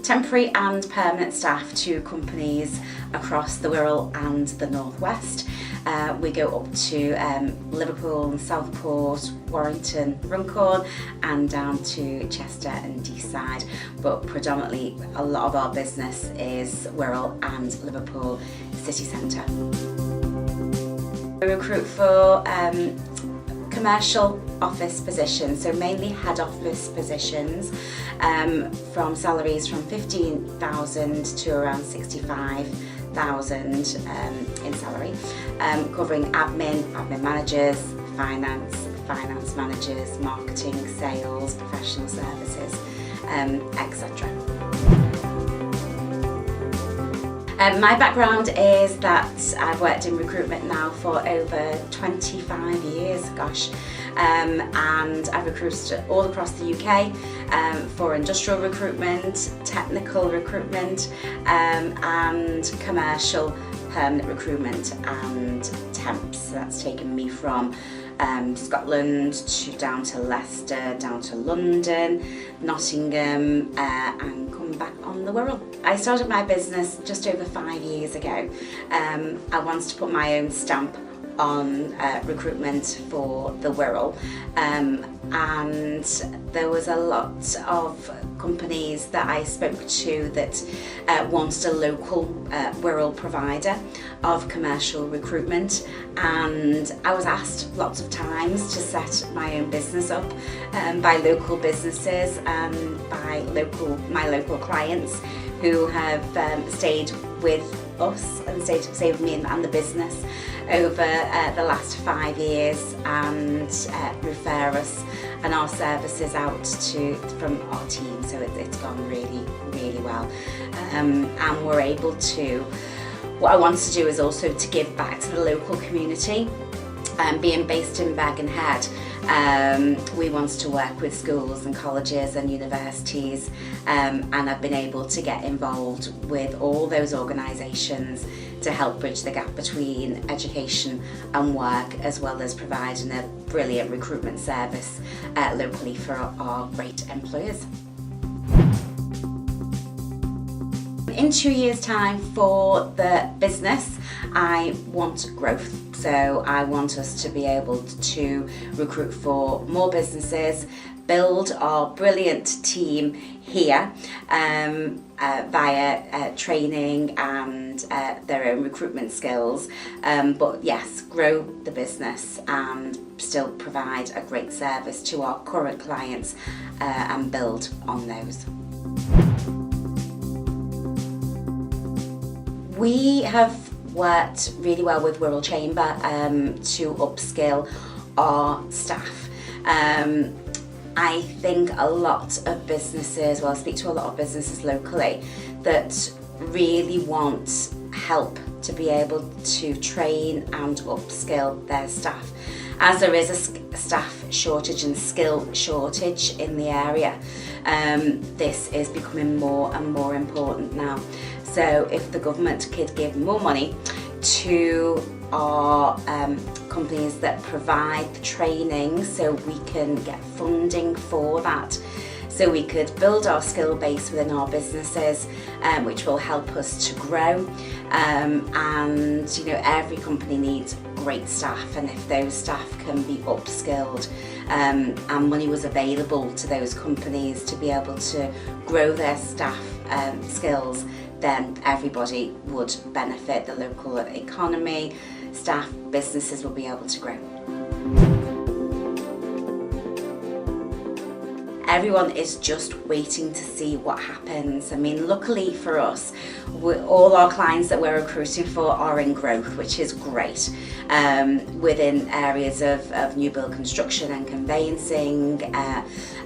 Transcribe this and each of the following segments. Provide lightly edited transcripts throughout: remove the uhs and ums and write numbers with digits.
temporary and permanent staff to companies across the Wirral and the North West. We go up to Liverpool and Southport, Warrington, Runcorn, and down to Chester and Deeside, but predominantly a lot of our business is Wirral and Liverpool city centre. We recruit for commercial office positions, so mainly head office positions, from salaries from 15,000 to around 65,000 in salary, covering admin managers, finance managers, marketing, sales, professional services, etc. My background is that I've worked in recruitment now for over 25 years, and I've recruited all across the UK for industrial recruitment, technical recruitment, and commercial permanent recruitment and temps. So that's taken me from Scotland down to Leicester, down to London, Nottingham, and come back on the Wirral. I started my business just over 5 years ago. I wanted to put my own stamp on recruitment for the Wirral, and there was a lot of companies that I spoke to that wanted a local Wirral provider of commercial recruitment, and I was asked lots of times to set my own business up by local businesses and by my local clients who have stayed with us and stayed with me and the business over the last 5 years, and refer us and our services out from our team. So it's gone really well, and we're able to. What I wanted to do is also to give back to the local community. Being based in Birkenhead, we wanted to work with schools and colleges and universities, and I've been able to get involved with all those organisations to help bridge the gap between education and work, as well as providing a brilliant recruitment service locally for our great employers. In 2 years' time for the business, I want growth. So I want us to be able to recruit for more businesses, build our brilliant team here via training and their own recruitment skills, but yes, grow the business and still provide a great service to our current clients and build on those. We have worked really well with Wirral Chamber to upskill our staff. I think a lot of businesses, I speak to a lot of businesses locally that really want help to be able to train and upskill their staff, as there is a staff shortage and skill shortage in the area. This is becoming more and more important now. So if the government could give more money to our companies that provide the training, so we can get funding for that, so we could build our skill base within our businesses, which will help us to grow. And every company needs great staff, and if those staff can be upskilled and money was available to those companies to be able to grow their staff skills, then everybody would benefit. The local economy, staff, businesses will be able to grow. Everyone is just waiting to see what happens. I mean, luckily for us, all our clients that we're recruiting for are in growth, which is great. Within areas of new build construction and conveyancing,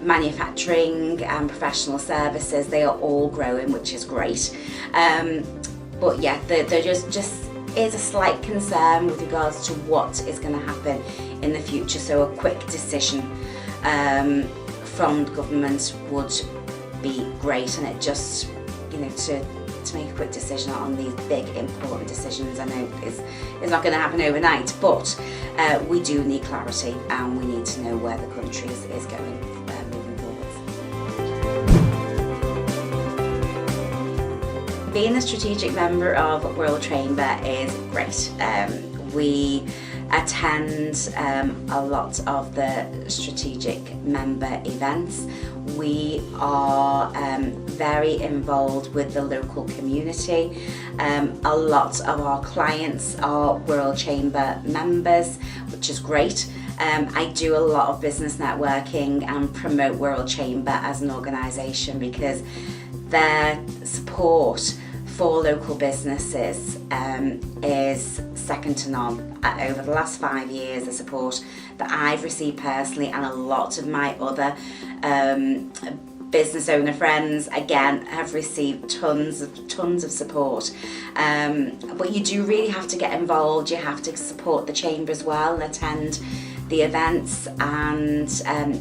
manufacturing and professional services, they are all growing, which is great. But yeah, there just is a slight concern with regards to what is going to happen in the future. So a quick decision from government would be great, and it just, to make a quick decision on these big important decisions, I know is not going to happen overnight, but we do need clarity, and we need to know where the country is going moving forwards. being a strategic member of World Chamber is great. We attend a lot of the strategic member events. We are very involved with the local community. A lot of our clients are World Chamber members, which is great. I do a lot of business networking and promote World Chamber as an organisation because their support for local businesses is second to none. Over the last 5 years, the support that I've received personally and a lot of my other business owner friends, again, have received tons of support. But you do really have to get involved. You have to support the Chamber as well and attend the events and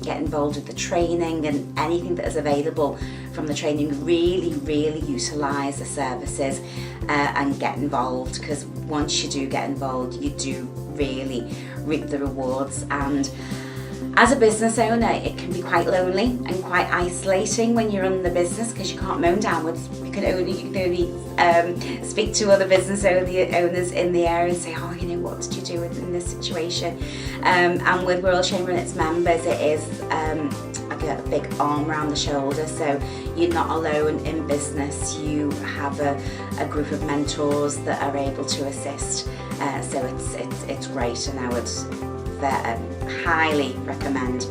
get involved with the training and anything that is available from the training. Really utilise the services and get involved, because once you do get involved, you do really reap the rewards. And as a business owner, it can be quite lonely and quite isolating when you're in the business, because you can't moan downwards. You can only speak to other business owners in the area and say, oh, you know, what did you do in this situation? And with World Chamber and its members, it is like a big arm around the shoulder. So you're not alone in business. You have a group of mentors that are able to assist. So it's great, and I would highly recommend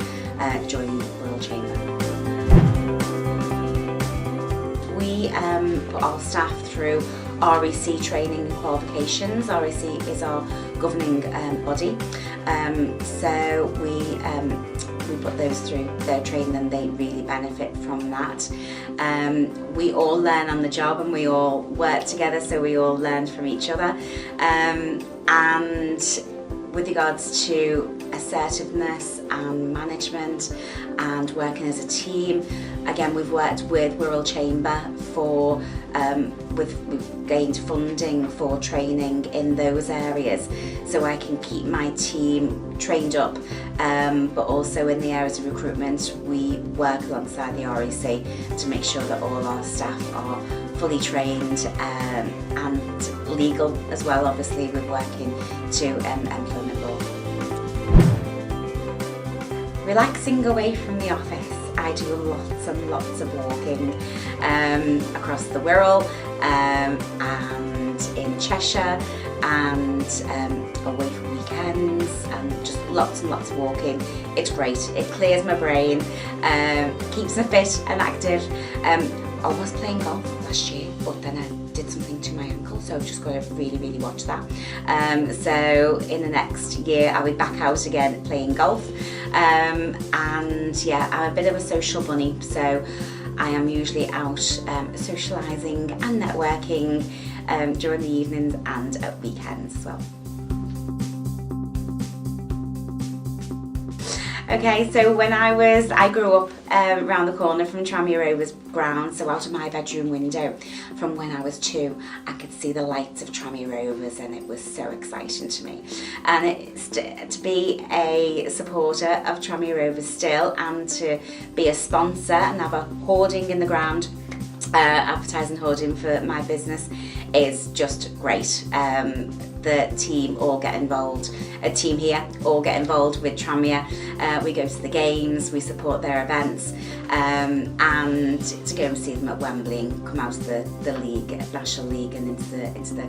joining World Chamber. We put our staff through REC training and qualifications. REC is our governing body, so we put those through their training, and they really benefit from that. We all learn on the job and we all work together, so we all learn from each other. And with regards to assertiveness and management and working as a team, again, we've worked with World Chamber for we've gained funding for training in those areas, so I can keep my team trained up, but also in the areas of recruitment we work alongside the REC to make sure that all our staff are fully trained and legal as well, obviously, with working to employment law. Relaxing away from the office, I do lots and lots of walking across the Wirral and in Cheshire, and away for weekends, and just lots and lots of walking. It's great. It clears my brain, keeps me fit and active. I was playing golf last year, but then I did something to my ankle, so I've just got to really watch that. So in the next year I'll be back out again playing golf. And yeah, I'm a bit of a social bunny, so I am usually out socialising and networking during the evenings and at weekends as well. Okay, so when I grew up around the corner from Tranmere Rovers ground, so out of my bedroom window, from when I was 2, I could see the lights of Tranmere Rovers, and it was so exciting to me. And it's to be a supporter of Tranmere Rovers still, and to be a sponsor and have a hoarding in the ground, advertising hoarding for my business, is just great. The team all get involved, a team here all get involved with Tranmere. We go to the games, we support their events, and to go and see them at Wembley and come out of the league, National League, and into the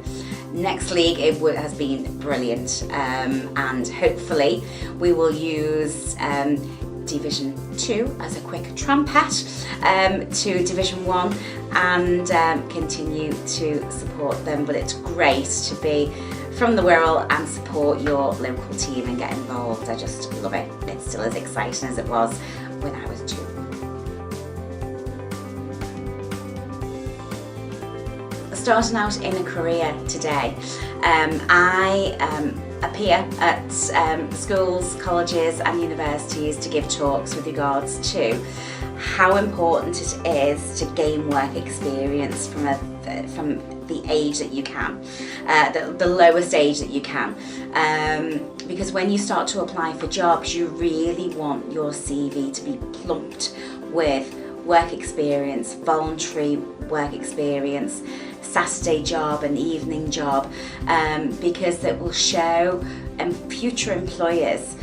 next league, it has been brilliant. And hopefully we will use Division 2 as a quick trumpet to Division 1 and continue to support them. But it's great to be from the Wirral and support your local team and get involved. I just love it. It's still as exciting as it was when I was 2. Starting out in a career today, I appear at schools, colleges and universities to give talks with regards to how important it is to gain work experience from the age that you can, the lowest age that you can, because when you start to apply for jobs, you really want your CV to be plumped with work experience, voluntary work experience, Saturday job and evening job, because it will show future employers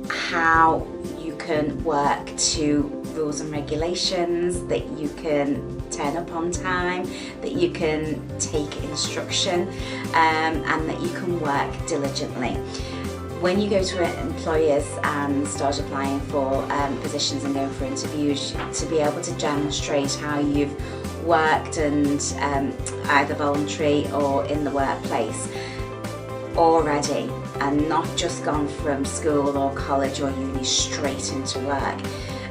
how you can work to rules and regulations, that you can turn up on time, that you can take instruction, and that you can work diligently. When you go to employers and start applying for positions and going for interviews, to be able to demonstrate how you've worked and either voluntary or in the workplace already, and not just gone from school or college or uni straight into work.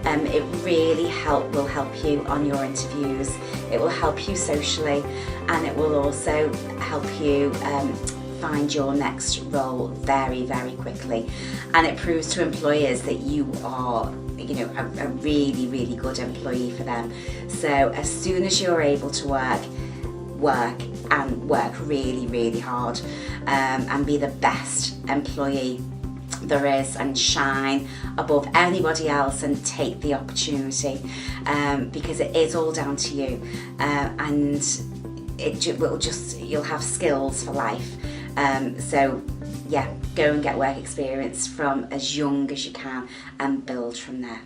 It really will help you on your interviews, it will help you socially, and it will also help you find your next role very, very quickly. And it proves to employers that you are, you know, a really, really good employee for them. So as soon as you're able to work really, really hard, and be the best employee there is, and shine above anybody else and take the opportunity, because it is all down to you, and you'll have skills for life. So yeah, go and get work experience from as young as you can and build from there.